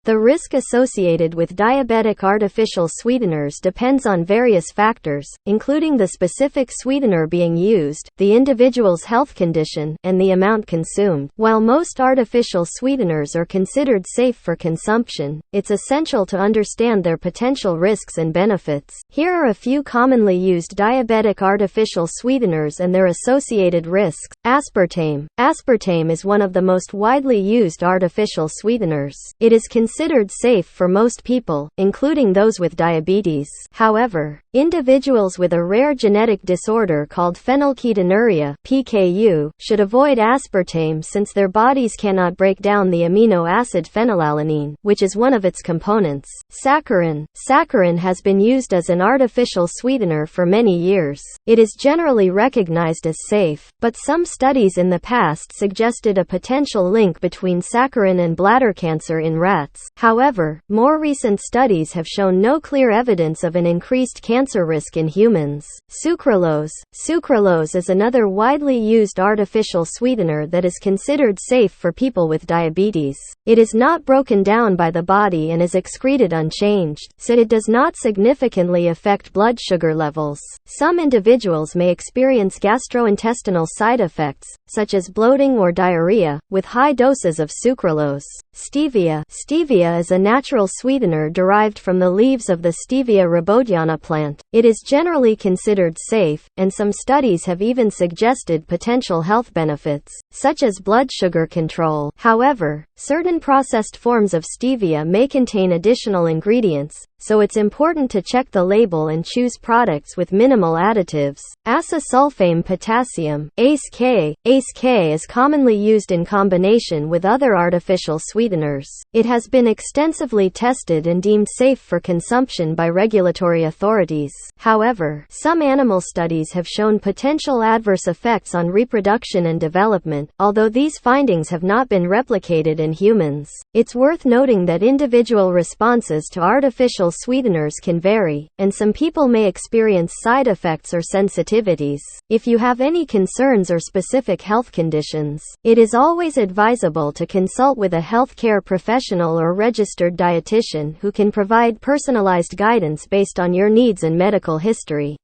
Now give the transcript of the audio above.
The risk associated with diabetic artificial sweeteners depends on various factors, including the specific sweetener being used, the individual's health condition, and the amount consumed. While most artificial sweeteners are considered safe for consumption, it's essential to understand their potential risks and benefits. Here are a few commonly used diabetic artificial sweeteners and their associated risks. Aspartame. Aspartame is one of the most widely used artificial sweeteners. It is considered safe for most people, including those with diabetes. However, individuals with a rare genetic disorder called phenylketonuria (PKU) should avoid aspartame since their bodies cannot break down the amino acid phenylalanine, which is one of its components. Saccharin. Saccharin has been used as an artificial sweetener for many years. It is generally recognized as safe, but some studies in the past suggested a potential link between saccharin and bladder cancer in rats. However, more recent studies have shown no clear evidence of an increased cancer risk in humans. Sucralose. Sucralose is another widely used artificial sweetener that is considered safe for people with diabetes. It is not broken down by the body and is excreted unchanged, so it does not significantly affect blood sugar levels. Some individuals may experience gastrointestinal side effects, such as bloating or diarrhea, with high doses of sucralose. Stevia. Stevia is a natural sweetener derived from the leaves of the Stevia rhabodiana plant. It is generally considered safe, and some studies have even suggested potential health benefits, such as blood sugar control. However, certain processed forms of stevia may contain additional ingredients, so it's important to check the label and choose products with minimal additives. Acesulfame potassium, ACE-K. ACE-K is commonly used in combination with other artificial sweeteners. It has been extensively tested and deemed safe for consumption by regulatory authorities. However, some animal studies have shown potential adverse effects on reproduction and development, although these findings have not been replicated in humans. It's worth noting that individual responses to artificial sweeteners can vary, and some people may experience side effects or sensitivities. If you have any concerns or specific health conditions, it is always advisable to consult with a healthcare professional or registered dietitian who can provide personalized guidance based on your needs and medical history.